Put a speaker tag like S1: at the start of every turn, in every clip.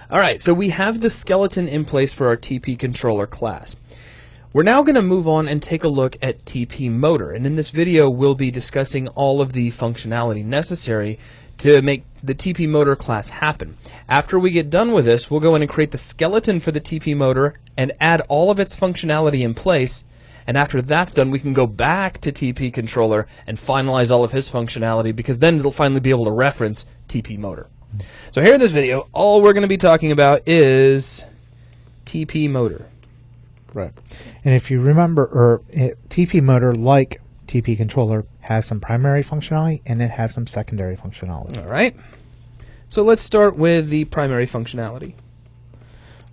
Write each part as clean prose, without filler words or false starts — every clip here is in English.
S1: Alright, so we have the skeleton in place for our TP controller class. We're now going to move on and take a look at TP motor, and in this video we'll be discussing all of the functionality necessary to make the TP motor class happen. After we get done with this, we'll go in and create the skeleton for the TP motor and add all of its functionality in place, and after that's done we can go back to TP controller and finalize all of his functionality, because then it'll finally be able to reference TP motor. So here in this video, all we're going to be talking about is TP motor.
S2: Right. And if you remember, TP motor, like TP controller, has some primary functionality and it has some secondary functionality.
S1: All right. So let's start with the primary functionality.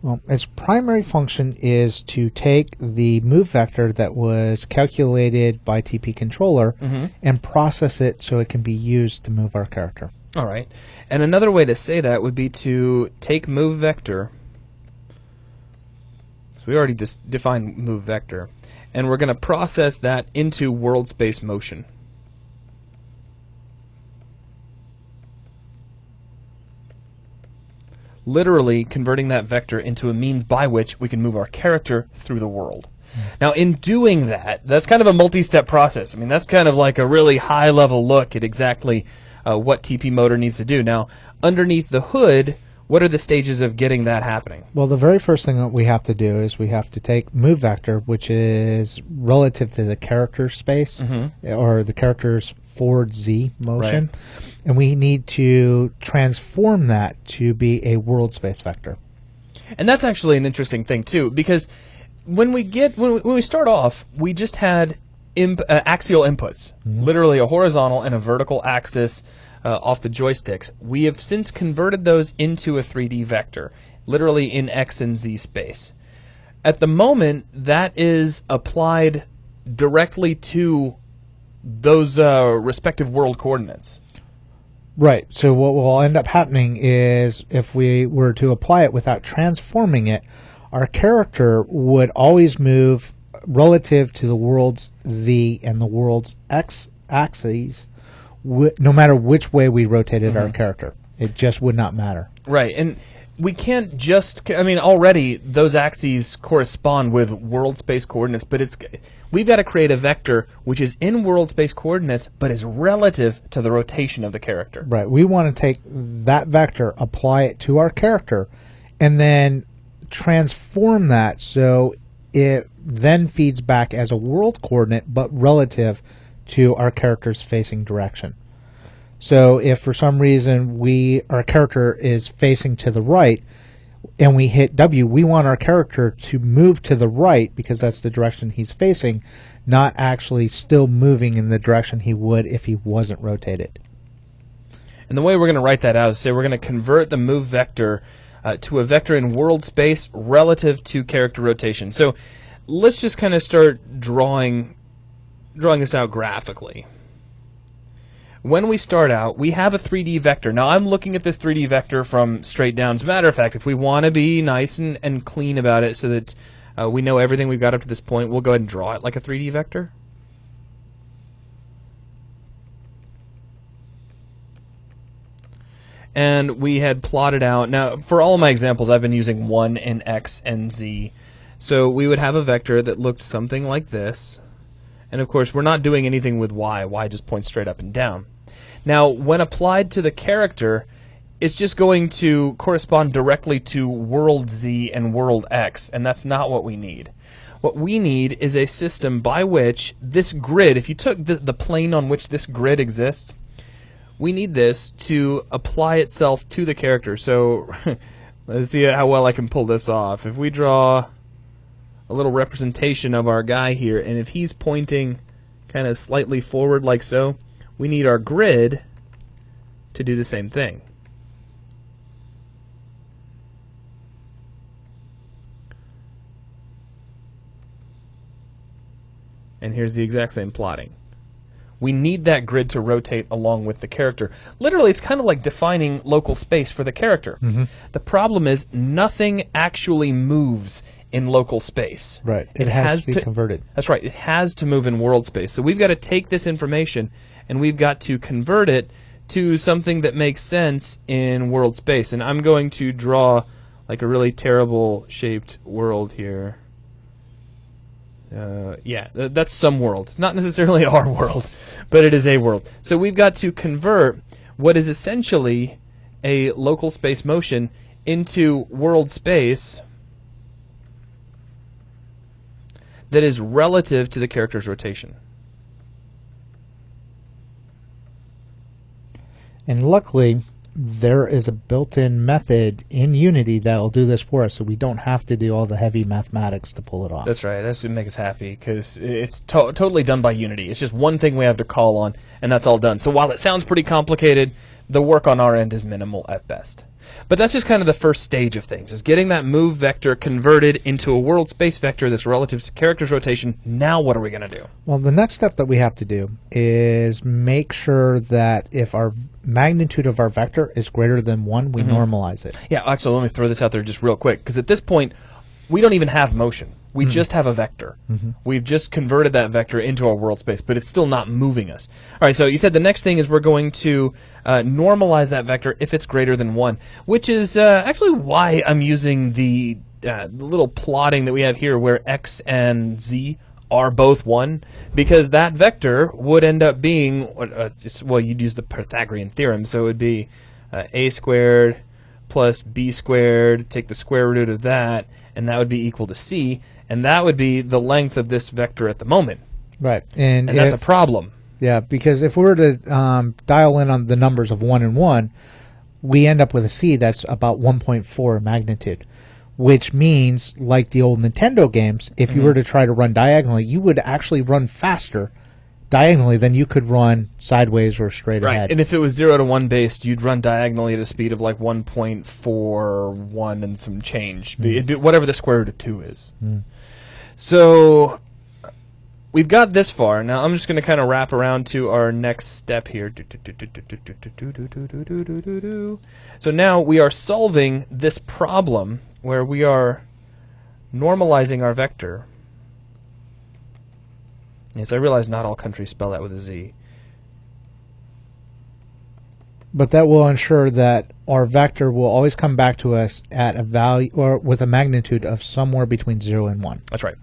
S2: Well, its primary function is to take the move vector that was calculated by TP controller and process it so it can be used to move our character.
S1: All right. And another way to say that would be to take move vector. So we already defined move vector, and we're going to process that into world space motion. Literally converting that vector into a means by which we can move our character through the world. Now, in doing that, that's kind of a multi-step process. I mean, that's kind of like a really high-level look at exactly what TP motor needs to do. Now, underneath the hood, what are the stages of getting that happening?
S2: Well, the very first thing that we have to do is we have to take move vector, which is relative to the character space, or the character's forward Z motion, and we need to transform that to be a world space vector.
S1: And that's actually an interesting thing too, because when we start off, we just had axial inputs, literally a horizontal and a vertical axis off the joysticks. We have since converted those into a 3D vector, literally in X and Z space. At the moment, that is applied directly to those respective world coordinates.
S2: Right. So what will end up happening is, if we were to apply it without transforming it, our character would always move relative to the world's Z and the world's X axes, no matter which way we rotated our character. It just would not matter.
S1: Right, and we can't just, I mean, already those axes correspond with world space coordinates, but we've got to create a vector which is in world space coordinates, but is relative to the rotation of the character.
S2: Right, we want to take that vector, apply it to our character, and then transform that so it then feeds back as a world coordinate, but relative to our character's facing direction. So if for some reason our character is facing to the right and we hit W, we want our character to move to the right because that's the direction he's facing, not actually still moving in the direction he would if he wasn't rotated.
S1: And the way we're going to write that out is, say we're going to convert the move vector to a vector in world space relative to character rotation. So let's just kind of start drawing this out graphically. When we start out, we have a 3D vector. Now, I'm looking at this 3D vector from straight down. As a matter of fact, if we want to be nice and clean about it so that we know everything we've got up to this point, we'll go ahead and draw it like a 3D vector. And we had plotted out. Now, for all of my examples, I've been using 1 in X and Z. So we would have a vector that looked something like this. And of course, we're not doing anything with Y. Y just points straight up and down. Now, when applied to the character, it's just going to correspond directly to world Z and world X, and that's not what we need. What we need is a system by which this grid, if you took the plane on which this grid exists, we need this to apply itself to the character. So let's see how well I can pull this off. If we draw a little representation of our guy here, and if he's pointing kind of slightly forward like so, we need our grid to do the same thing. And here's the exact same plotting. We need that grid to rotate along with the character. Literally, it's kind of like defining local space for the character. The problem is nothing actually moves in local space.
S2: Right. It has to be converted.
S1: That's right. It has to move in world space. So we've got to take this information and we've got to convert it to something that makes sense in world space. And I'm going to draw like a really terrible shaped world here. Yeah, that's some world. It's not necessarily our world, but it is a world. So we've got to convert what is essentially a local space motion into world space that is relative to the character's rotation.
S2: And luckily, there is a built-in method in Unity that will do this for us, so we don't have to do all the heavy mathematics to pull it off.
S1: That's right. That's what makes us happy, because it's totally done by Unity. It's just one thing we have to call on, and that's all done. So while it sounds pretty complicated, the work on our end is minimal at best. But that's just kind of the first stage of things, is getting that move vector converted into a world space vector that's relative to character's rotation. Now what are we going to do?
S2: Well, the next step that we have to do is make sure that if our magnitude of our vector is greater than 1, we normalize it.
S1: Yeah, actually, let me throw this out there just real quick, because at this point, we don't even have motion. We just have a vector. We've just converted that vector into our world space, but it's still not moving us. All right, so you said the next thing is we're going to normalize that vector if it's greater than 1, which is actually why I'm using the little plotting that we have here where x and z are both 1, because that vector would end up being, well, you'd use the Pythagorean theorem, so it would be a squared plus b squared, take the square root of that, and that would be equal to c, and that would be the length of this vector at the moment.
S2: Right.
S1: And that's a problem.
S2: Yeah, because if we were to dial in on the numbers of 1 and 1, we end up with a c that's about 1.4 magnitude, which means, like the old Nintendo games, if you were to try to run diagonally, you would actually run faster diagonally than you could run sideways or straight ahead.
S1: And if it was 0 to 1 based, you'd run diagonally at a speed of like 1.41 and some change, whatever the square root of 2 is. So we've got this far. Now I'm just going to kind of wrap around to our next step here. So now we are solving this problem where we are normalizing our vector. Yes, I realize not all countries spell that with a Z.
S2: But that will ensure that our vector will always come back to us at a value or with a magnitude of somewhere between 0 and 1.
S1: That's right.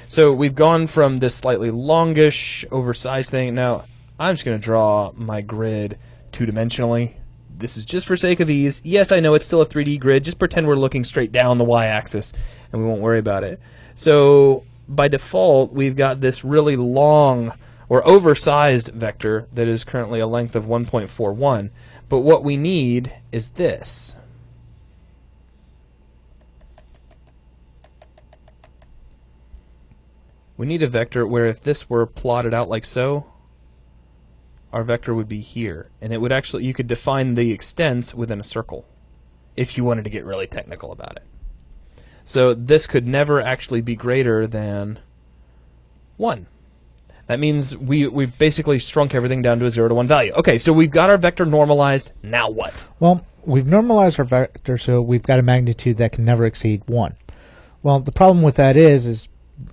S1: So we've gone from this slightly longish, oversized thing. Now, I'm just going to draw my grid two-dimensionally. This is just for sake of ease. Yes, I know it's still a 3D grid. Just pretend we're looking straight down the y-axis, and we won't worry about it. So by default, we've got this really long or oversized vector that is currently a length of 1.41. But what we need is this. We need a vector where if this were plotted out like so, our vector would be here. And it would actually, you could define the extents within a circle if you wanted to get really technical about it. So this could never actually be greater than 1. That means we basically shrunk everything down to a 0 to 1 value. Okay, so we've got our vector normalized. Now what?
S2: Well, we've normalized our vector, so we've got a magnitude that can never exceed 1. Well, the problem with that is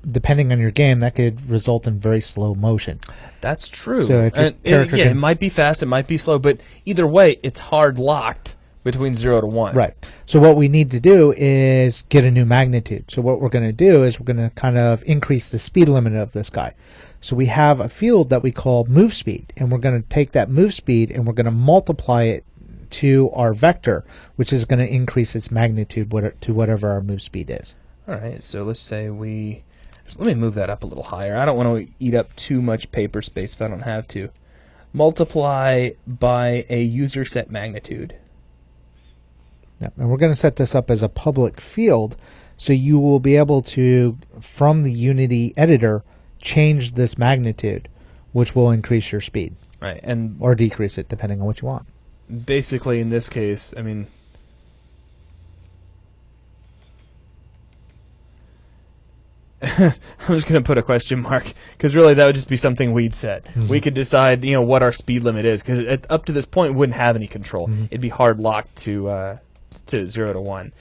S2: depending on your game, that could result in very slow motion.
S1: That's true.
S2: So if
S1: it might be fast, it might be slow, but either way, it's hard locked between 0 to 1.
S2: Right. So what we need to do is get a new magnitude. So what we're going to do is we're going to kind of increase the speed limit of this guy. So we have a field that we call move speed, and we're going to take that move speed and we're going to multiply it to our vector, which is going to increase its magnitude to whatever our move speed is.
S1: All right, so let's say let me move that up a little higher. I don't want to eat up too much paper space if I don't have to. Multiply by a user set magnitude.
S2: Yeah, and we're going to set this up as a public field, so you will be able to, from the Unity editor, change this magnitude, which will increase your speed.
S1: Right, and
S2: or decrease it, depending on what you want.
S1: Basically, in this case, I mean, I'm just going to put a question mark, because really that would just be something we'd set. We could decide, what our speed limit is, because up to this point we wouldn't have any control. It'd be hard locked to 0 to 1.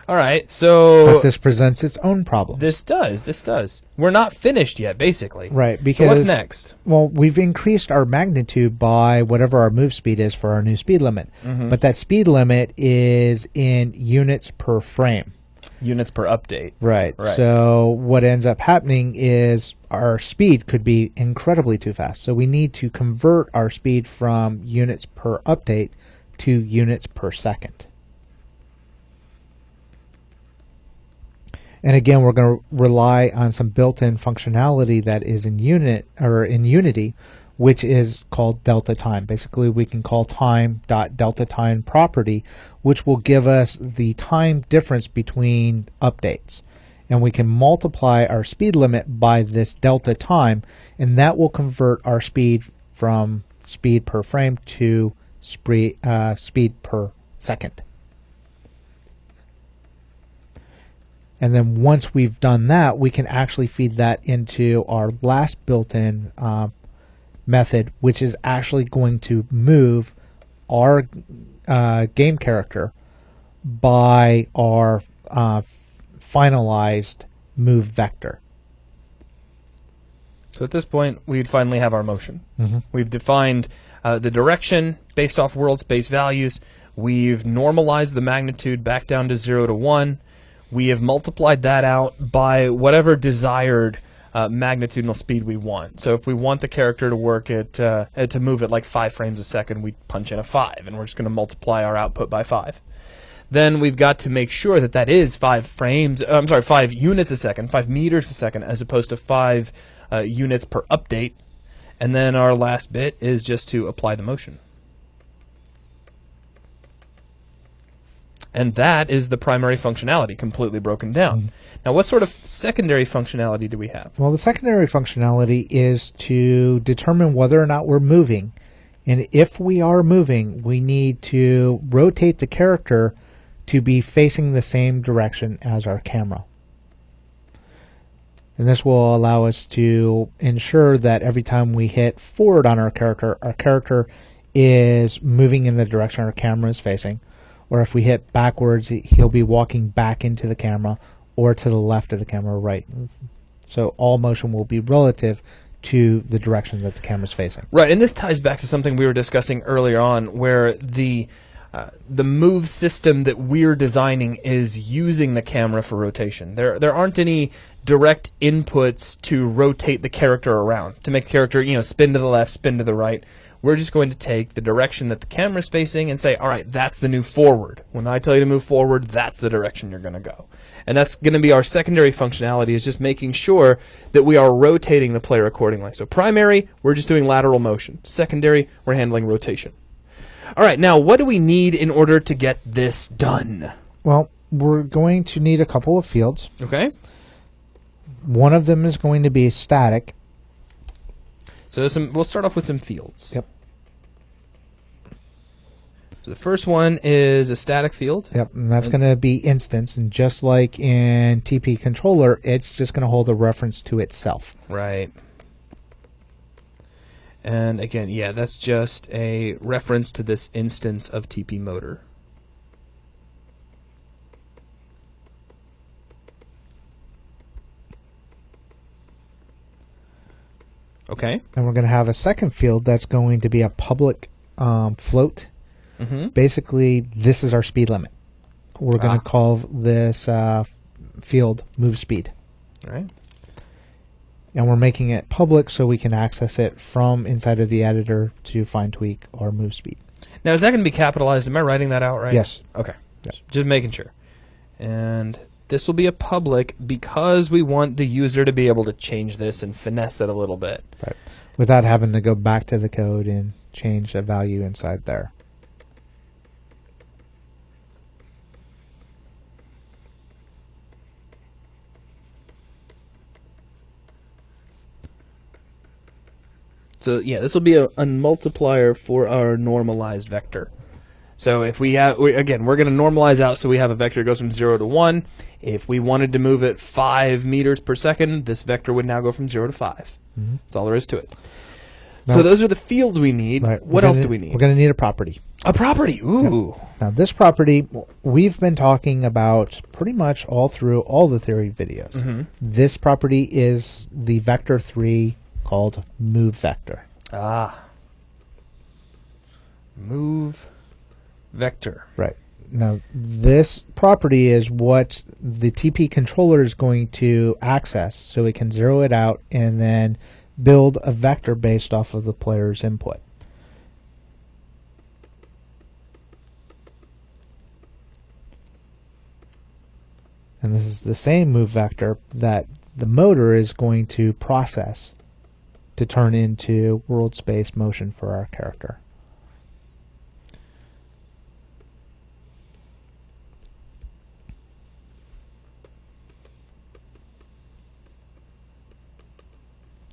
S1: All right, so
S2: But this presents its own problems.
S1: This does. We're not finished yet, basically.
S2: Right,
S1: So
S2: because
S1: what's next?
S2: Well, we've increased our magnitude by whatever our move speed is for our new speed limit. But that speed limit is in units per frame.
S1: Units per update.
S2: Right.
S1: Right.
S2: So what ends up happening is our speed could be incredibly too fast. So we need to convert our speed from units per update to units per second. And again, we're going to rely on some built-in functionality that is in Unity, which is called delta time. Basically, we can call time.delta time property, which will give us the time difference between updates. And we can multiply our speed limit by this delta time, and that will convert our speed from speed per frame to speed per second. And then once we've done that, we can actually feed that into our last built-in method, which is actually going to move our game character by our finalized move vector.
S1: So at this point, we'd finally have our motion. We've defined the direction based off world space values. We've normalized the magnitude back down to 0 to 1. We have multiplied that out by whatever desired magnitudinal speed we want. So if we want the character to work at to move at like 5 frames a second, we punch in a 5, and we're just going to multiply our output by 5. Then we've got to make sure that that is 5 units a second, 5 meters a second, as opposed to 5 units per update. And then our last bit is just to apply the motion. And that is the primary functionality, completely broken down. Now, what sort of secondary functionality do we have?
S2: Well, the secondary functionality is to determine whether or not we're moving. And if we are moving, we need to rotate the character to be facing the same direction as our camera. And this will allow us to ensure that every time we hit forward on our character is moving in the direction our camera is facing. Or if we hit backwards, he'll be walking back into the camera, or to the left of the camera, right. So all motion will be relative to the direction that the camera is facing.
S1: Right, and this ties back to something we were discussing earlier on, where the move system that we're designing is using the camera for rotation. There aren't any direct inputs to rotate the character around, to make the character spin to the left, spin to the right. We're just going to take the direction that the camera's facing and say, all right, that's the new forward. When I tell you to move forward, that's the direction you're going to go. And that's going to be our secondary functionality, is just making sure that we are rotating the player accordingly. So primary, we're just doing lateral motion. Secondary, we're handling rotation. All right, now what do we need in order to get this done?
S2: Well, we're going to need a couple of fields.
S1: Okay.
S2: One of them is going to be static.
S1: So we'll start off with some fields.
S2: Yep.
S1: So the first one is a static field.
S2: Yep, and that's going to be instance, and just like in TP controller, it's just going to hold a reference to itself.
S1: Right. And again, yeah, that's just a reference to this instance of TP motor. Okay.
S2: And we're going to have a second field that's going to be a public float. Basically, this is our speed limit. We're going to call this field move speed.
S1: All right.
S2: And we're making it public so we can access it from inside of the editor to fine tweak our move speed.
S1: Now, is that going to be capitalized? Am I writing that out right?
S2: Yes.
S1: Okay.
S2: Yep.
S1: Just making sure. And this will be a public because we want the user to be able to change this and finesse it a little bit.
S2: Right. Without having to go back to the code and change a value inside there.
S1: So yeah, this will be a multiplier for our normalized vector. So if we have, again, we're going to normalize out so we have a vector that goes from 0 to 1. If we wanted to move it 5 meters per second, this vector would now go from 0 to 5. That's all there is to it. So those are the fields we need.
S2: Right.
S1: What else do we need?
S2: We're going to need a property.
S1: A property. Ooh.
S2: Yep. Now this property we've been talking about pretty much all through all the theory videos.
S1: Mm-hmm.
S2: This property is the vector 3 called move vector.
S1: Move vector.
S2: Right. Now this property is what the TP controller is going to access, so it can zero it out and then build a vector based off of the player's input. And this is the same move vector that the motor is going to process to turn into world space motion for our character.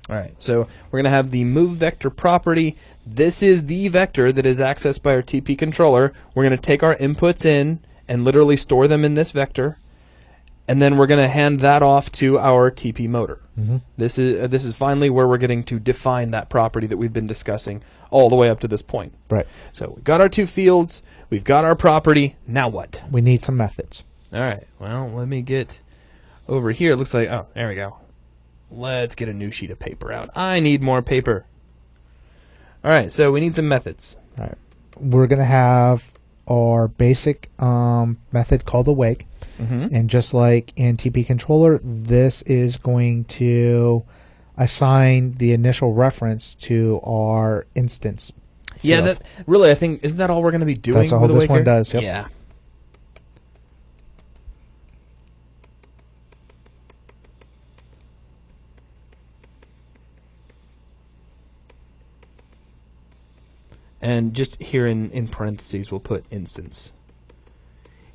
S1: All right, so we're going to have the move vector property. This is the vector that is accessed by our TP controller. We're going to take our inputs in and literally store them in this vector. And then we're going to hand that off to our TP motor.
S2: Mm-hmm.
S1: This is finally where we're getting to define that property that we've been discussing all the way up to this point.
S2: Right.
S1: So we've got our two fields, we've got our property. Now what?
S2: We need some methods.
S1: All right. Well, let me get over here. It looks like, oh, there we go. Let's get a new sheet of paper out. I need more paper. All right. So we need some methods.
S2: All right. We're going to have our basic method called awake.
S1: Mm-hmm.
S2: And just like in TP controller, this is going to assign the initial reference to our instance.
S1: Yeah,
S2: field.
S1: that really, I think, isn't that all we're going to be doing?
S2: That's all
S1: with
S2: this
S1: Awake
S2: one
S1: here?
S2: does. Yep.
S1: Yeah. And just here in parentheses, we'll put instance.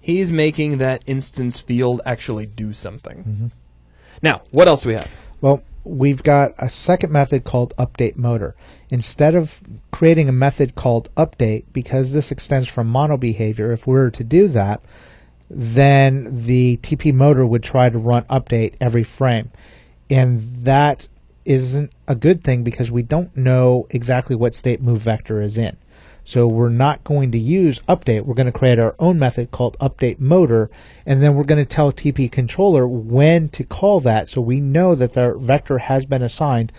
S1: He's making that instance field actually do something.
S2: Mm-hmm.
S1: Now, what else do we have?
S2: Well, we've got a second method called update motor. Instead of creating a method called update, because this extends from mono behavior, if we were to do that, then the TP motor would try to run update every frame. And that isn't a good thing because we don't know exactly what state move vector is in. So we're not going to use update. We're going to create our own method called update motor, and then we're going to tell TP controller when to call that so we know that the vector has been assigned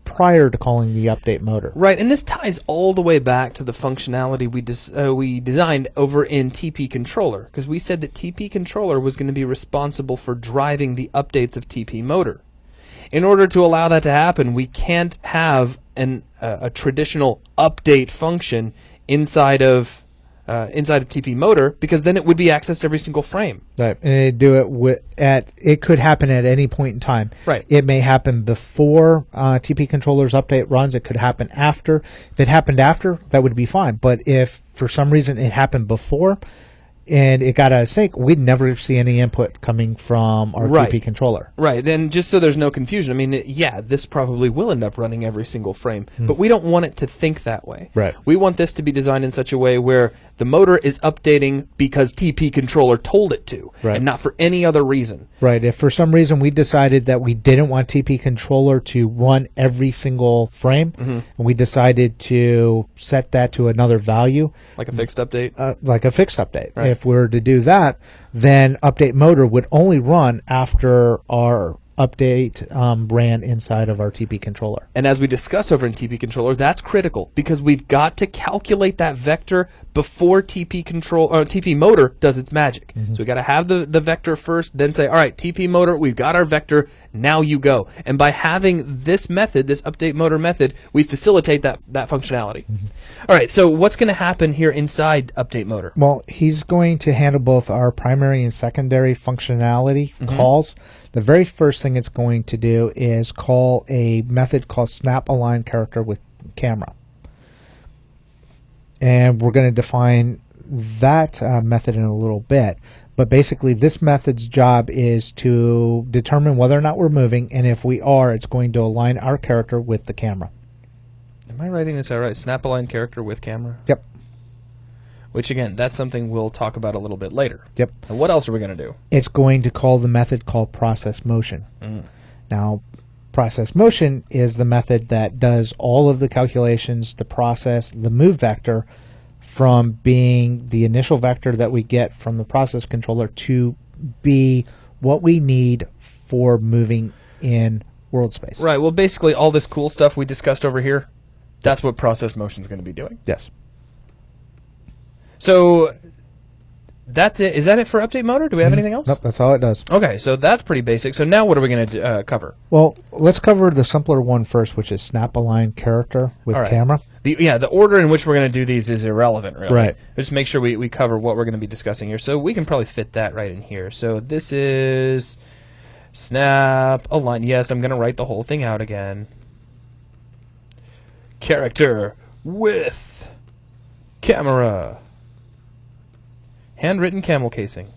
S2: prior to calling the update motor.
S1: Right, and this ties all the way back to the functionality we designed over in TP controller, because we said that TP controller was going to be responsible for driving the updates of TP motor. In order to allow that to happen, we can't have a traditional update function inside of TP motor, because then it would be accessed every single frame.
S2: Right, and it'd do it it could happen at any point in time.
S1: Right.
S2: It may happen before TP controller's update runs. It could happen after. If it happened after, that would be fine. But if for some reason it happened before and it got out of sync, we'd never see any input coming from our TP controller.
S1: Right, and just so there's no confusion, I mean, yeah, this probably will end up running every single frame, but we don't want it to think that way.
S2: Right.
S1: We want this to be designed in such a way where the motor is updating because TP controller told it to,
S2: Right.
S1: and not for any other reason.
S2: Right. If for some reason we decided that we didn't want TP controller to run every single frame, and we decided to set that to another value,
S1: Like a fixed update?
S2: like a fixed update.
S1: Right.
S2: If we were to do that, then update motor would only run after our update ran inside of our TP controller.
S1: And as we discussed over in TP controller, that's critical because we've got to calculate that vector before TP motor does its magic. So we got to have the vector first, then say, all right, TP motor, we've got our vector, now you go. And by having this method, this update motor method, we facilitate that functionality. All right, so what's going to happen here inside update motor?
S2: Well, he's going to handle both our primary and secondary functionality calls. The very first thing it's going to do is call a method called snap align character with camera. And we're going to define that method in a little bit. But basically, this method's job is to determine whether or not we're moving, and if we are, it's going to align our character with the camera.
S1: Am I writing this out right? Snap align character with camera?
S2: Yep.
S1: Which, again, that's something we'll talk about a little bit later.
S2: Yep.
S1: And what else are we going to do?
S2: It's going to call the method called process motion. Now, process motion is the method that does all of the calculations to process the move vector from being the initial vector that we get from the process controller to be what we need for moving in world space.
S1: Right. Well, basically, all this cool stuff we discussed over here, that's what process motion is going to be doing.
S2: Yes.
S1: So that's it. Is that it for update motor? Do we have anything else?
S2: Nope, that's all it does.
S1: Okay, so that's pretty basic. So now what are we going to cover?
S2: Well, let's cover the simpler one first, which is snap align character with
S1: All right.
S2: camera.
S1: The order in which we're going to do these is irrelevant, really.
S2: Right.
S1: Just make sure we cover what we're going to be discussing here. So we can probably fit that right in here. So this is snap align. Yes, I'm going to write the whole thing out again. Character with camera. Handwritten camel casing.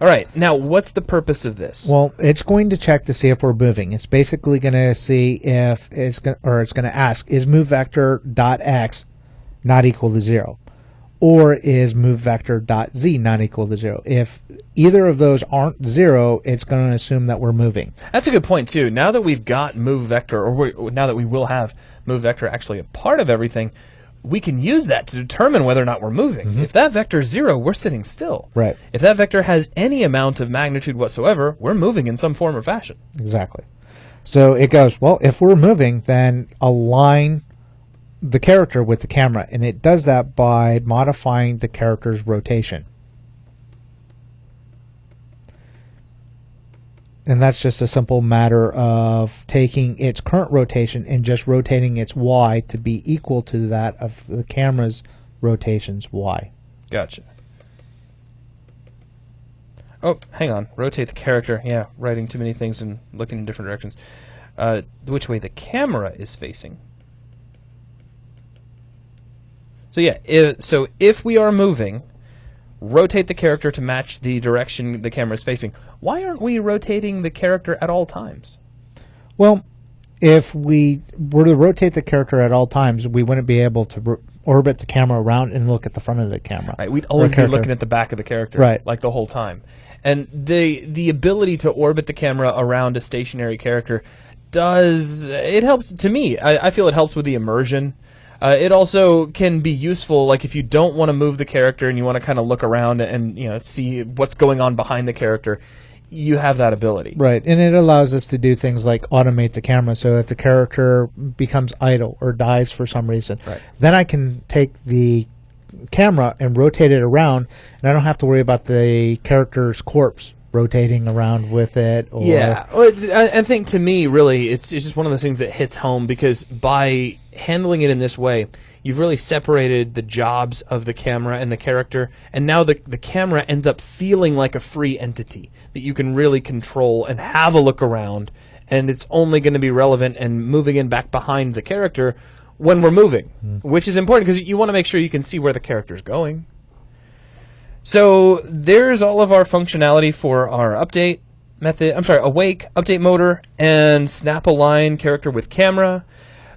S1: All right. Now, what's the purpose of this?
S2: Well, it's going to check to see if we're moving. It's basically going to see if it's going to ask, is move vector dot x not equal to 0, or is move vector dot z not equal to 0? If either of those aren't 0, it's going to assume that we're moving.
S1: That's a good point too. Now that we've got move vector, or now that we will have move vector actually a part of everything, we can use that to determine whether or not we're moving. If that vector is 0, we're sitting still.
S2: Right.
S1: If that vector has any amount of magnitude whatsoever, we're moving in some form or fashion.
S2: Exactly. So it goes, well, if we're moving, then align the character with the camera. And it does that by modifying the character's rotation. And that's just a simple matter of taking its current rotation and just rotating its Y to be equal to that of the camera's rotation's Y.
S1: Gotcha. Oh, hang on. Rotate the character. Yeah, writing too many things and looking in different directions. Which way the camera is facing. So yeah, if we are moving, rotate the character to match the direction the camera is facing. Why aren't we rotating the character at all times?
S2: Well, if we were to rotate the character at all times, we wouldn't be able to orbit the camera around and look at the front of the camera.
S1: Right, we'd always be looking at the back of the character,
S2: right,
S1: like the whole time. And the ability to orbit the camera around a stationary character helps to me. I feel it helps with the immersion. It also can be useful, like if you don't want to move the character and you want to kind of look around and see what's going on behind the character, you have that ability.
S2: Right, and it allows us to do things like automate the camera. So if the character becomes idle or dies for some reason,
S1: right,
S2: then I can take the camera and rotate it around, and I don't have to worry about the character's corpse rotating around with it. Or
S1: yeah, well, I think to me, really, it's just one of those things that hits home, because by handling it in this way, you've really separated the jobs of the camera and the character, and now the camera ends up feeling like a free entity that you can really control and have a look around, and it's only going to be relevant and moving in back behind the character when we're moving, which is important because you want to make sure you can see where the character's going. So there's all of our functionality for our update method. I'm sorry, awake, update motor, and snap align character with camera.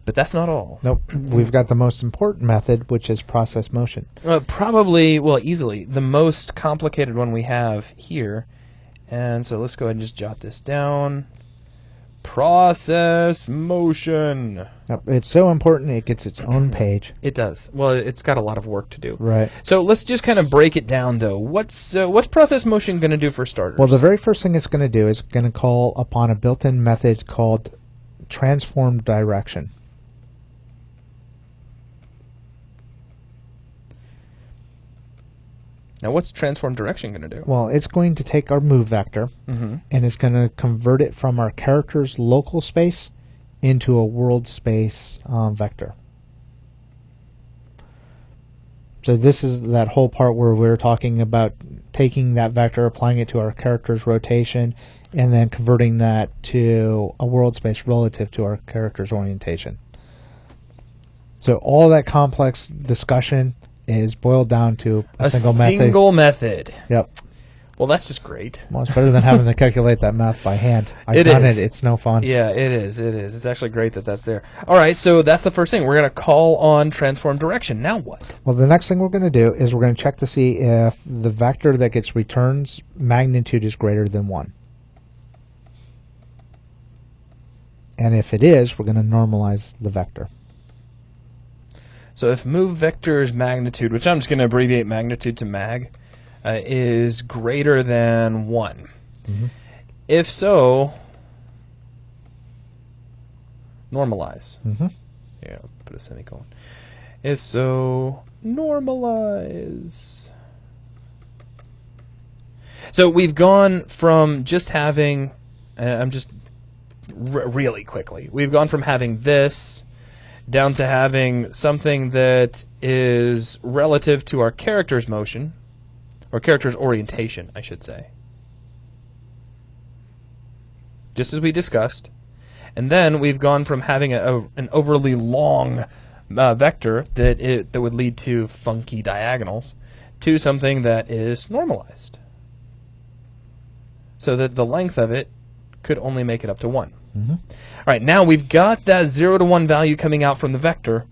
S1: But that's not all.
S2: Nope. We've got the most important method, which is process motion.
S1: Probably, well, easily, the most complicated one we have here. And so let's go ahead and just jot this down. Process motion.
S2: Yep. It's so important it gets its own page.
S1: It does. Well, it's got a lot of work to do.
S2: Right.
S1: So let's just kind of break it down, though. What's process motion going to do for starters?
S2: Well, the very first thing it's going to do is going to call upon a built-in method called transform direction.
S1: Now, what's transform direction going to do?
S2: Well, it's going to take our move vector, and it's going to convert it from our character's local space into a world space vector. So this is that whole part where we're talking about taking that vector, applying it to our character's rotation, and then converting that to a world space relative to our character's orientation. So all that complex discussion is boiled down to a single method. Yep.
S1: Well, that's just great.
S2: Well, it's better than having to calculate that math by hand. I've done it. It's no fun.
S1: Yeah, it is. It is. It's actually great that that's there. All right, so that's the first thing. We're going to call on transform direction. Now what?
S2: Well, the next thing we're going to do is we're going to check to see if the vector that gets returned's magnitude is greater than 1. And if it is, we're going to normalize the vector.
S1: So if move vector's magnitude, which I'm just going to abbreviate magnitude to mag, is greater than 1.
S2: Mm-hmm.
S1: If so, normalize.
S2: Mm-hmm.
S1: Yeah, put a semicolon. If so, normalize. So we've gone from just having, I'm just really quickly, we've gone from having this down to having something that is relative to our character's motion, or character's orientation, I should say. Just as we discussed. And then we've gone from having an overly long vector that would lead to funky diagonals to something that is normalized, so that the length of it could only make it up to 1.
S2: Mm-hmm.
S1: All right, now we've got that 0 to 1 value coming out from the vector.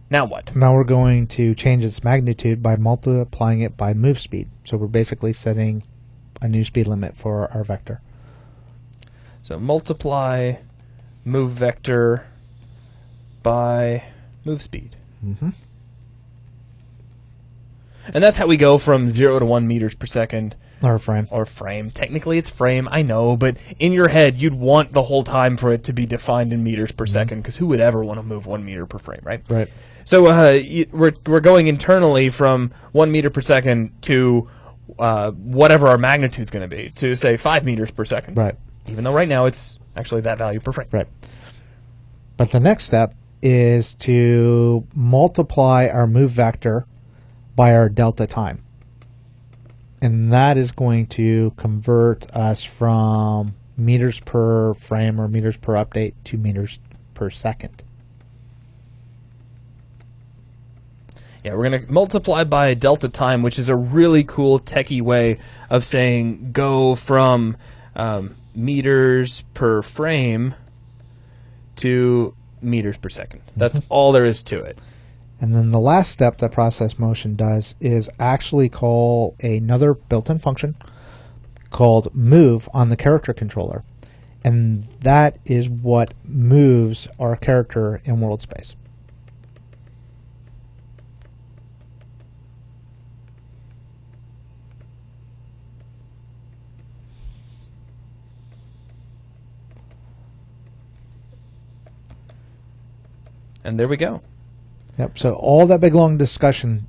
S1: Now what?
S2: Now we're going to change its magnitude by multiplying it by move speed. So we're basically setting a new speed limit for our vector.
S1: So multiply move vector by move speed.
S2: Mm-hmm.
S1: And that's how we go from 0 to 1 meters per second.
S2: Or frame.
S1: Or frame. Technically it's frame, I know, but in your head you'd want the whole time for it to be defined in meters per second, because who would ever want to move 1 meter per frame, right?
S2: Right.
S1: So we're going internally from 1 meter per second to whatever our magnitude's going to be, to say 5 meters per second.
S2: Right.
S1: Even though right now it's actually that value per frame.
S2: Right. But the next step is to multiply our move vector by our delta time. And that is going to convert us from meters per frame or meters per update to meters per second.
S1: Yeah, we're going to multiply by delta time, which is a really cool techie way of saying go from meters per frame to meters per second. That's all there is to it.
S2: And then the last step that process motion does is actually call another built-in function called move on the character controller. And that is what moves our character in world space.
S1: And there we go.
S2: Yep. So all that big long discussion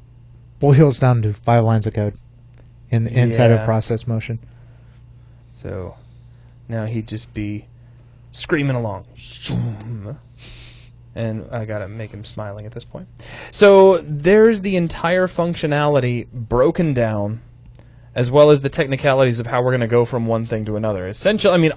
S2: boils down to 5 lines of code inside of process motion.
S1: So now he'd just be screaming along. And I gotta make him smiling at this point. So there's the entire functionality broken down, as well as the technicalities of how we're gonna go from one thing to another. Essentially, I mean,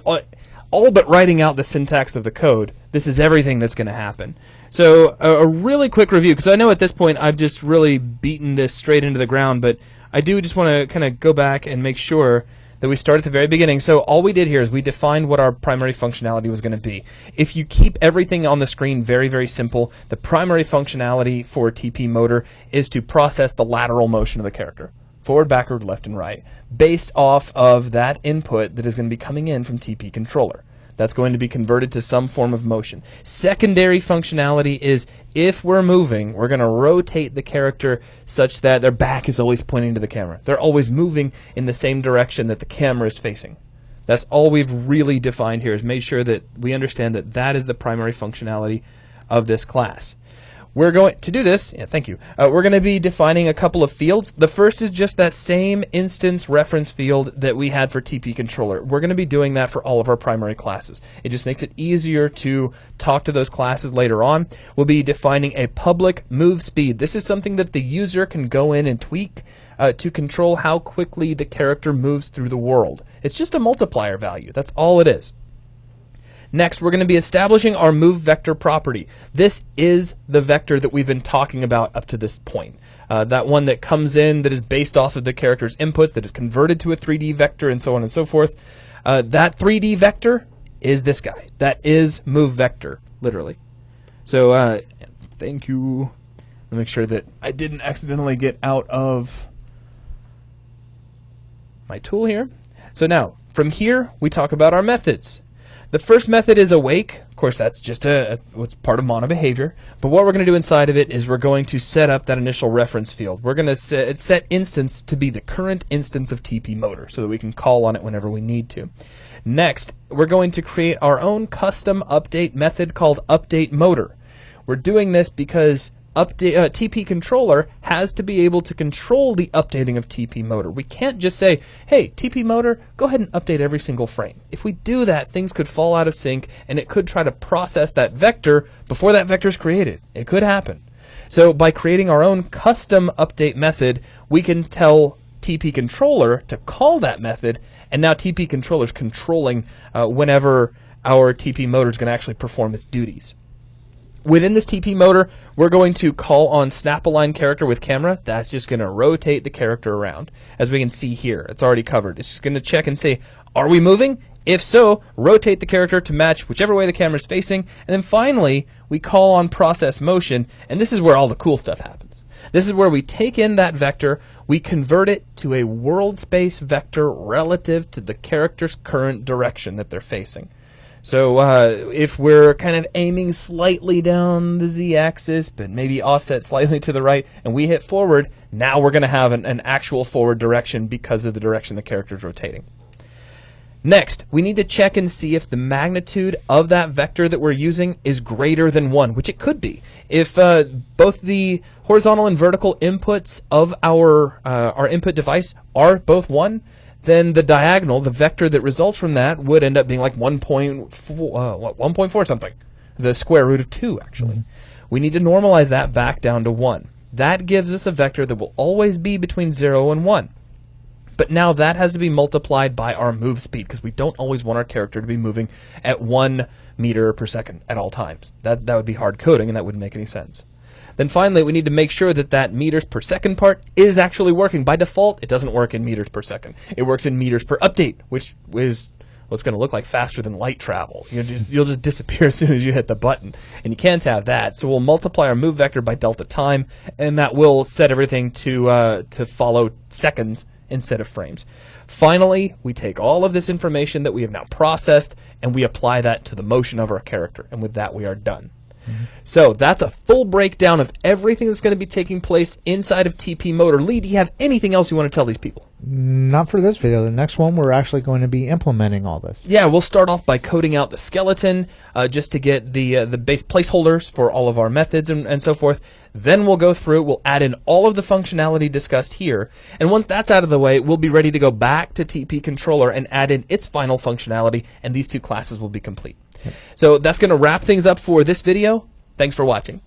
S1: all but writing out the syntax of the code, this is everything that's going to happen. So a really quick review, because I know at this point I've just really beaten this straight into the ground, but I do just want to kind of go back and make sure that we start at the very beginning. So all we did here is we defined what our primary functionality was going to be. If you keep everything on the screen very, very simple, the primary functionality for TP motor is to process the lateral motion of the character. Forward, backward, left, and right, based off of that input that is going to be coming in from TP controller. That's going to be converted to some form of motion. Secondary functionality is if we're moving, we're going to rotate the character such that their back is always pointing to the camera. They're always moving in the same direction that the camera is facing. That's all we've really defined here, is made sure that we understand that that is the primary functionality of this class. We're going to do this, thank you. We're going to be defining a couple of fields. The first is just that same instance reference field that we had for TP controller. We're going to be doing that for all of our primary classes. It just makes it easier to talk to those classes later on. We'll be defining a public move speed. This is something that the user can go in and tweak to control how quickly the character moves through the world. It's just a multiplier value. That's all it is. Next, we're going to be establishing our move vector property. This is the vector that we've been talking about up to this point. That one that comes in, that is based off of the character's inputs, that is converted to a 3D vector, and so on and so forth. That 3D vector is this guy. That is move vector, literally. So, thank you. Let me make sure that I didn't accidentally get out of my tool here. So now, from here, we talk about our methods. The first method is awake, Of course, that's just what's part of mono behavior. But what we're going to do inside of it is we're going to set up that initial reference field. We're going to set instance to be the current instance of TP motor so that we can call on it whenever we need to. Next, we're going to create our own custom update method called update motor. We're doing this because TP controller has to be able to control the updating of TP motor. We can't just say, hey, TP motor, go ahead and update every single frame. If we do that, things could fall out of sync, and it could try to process that vector before that vector is created. It could happen. So by creating our own custom update method, we can tell TP controller to call that method, and now TP controller is controlling whenever our TP motor is going to actually perform its duties. Within this TP motor, we're going to call on snap align character with camera. That's just going to rotate the character around. As we can see here, it's already covered. It's just going to check and say, are we moving? If so, rotate the character to match whichever way the camera is facing. And then finally, we call on process motion, and this is where all the cool stuff happens. This is where we take in that vector, we convert it to a world space vector relative to the character's current direction that they're facing. So if we're kind of aiming slightly down the z-axis, but maybe offset slightly to the right, and we hit forward, now we're going to have an actual forward direction because of the direction the character is rotating. Next, we need to check and see if the magnitude of that vector that we're using is greater than 1, which it could be. If both the horizontal and vertical inputs of our input device are both 1, then the diagonal, the vector that results from that, would end up being like 1.4 something. The square root of 2, actually. We need to normalize that back down to 1. That gives us a vector that will always be between 0 and 1. But now that has to be multiplied by our move speed, because we don't always want our character to be moving at 1 meter per second at all times. That would be hard coding, and that wouldn't make any sense. Then finally, we need to make sure that that meters per second part is actually working. By default, it doesn't work in meters per second. It works in meters per update, which is what's going to look like faster than light travel. You'll just disappear as soon as you hit the button, and you can't have that. So we'll multiply our move vector by delta time, and that will set everything to follow seconds instead of frames. Finally, we take all of this information that we have now processed, and we apply that to the motion of our character, and with that we are done. So that's a full breakdown of everything that's going to be taking place inside of TP Motor. Lee, do you have anything else you want to tell these people?
S2: Not for this video. The next one, we're actually going to be implementing all this.
S1: Yeah, we'll start off by coding out the skeleton just to get the base placeholders for all of our methods and so forth. Then we'll go through, we'll add in all of the functionality discussed here. And once that's out of the way, we'll be ready to go back to TP Controller and add in its final functionality, and these two classes will be complete. So that's going to wrap things up for this video. Thanks for watching.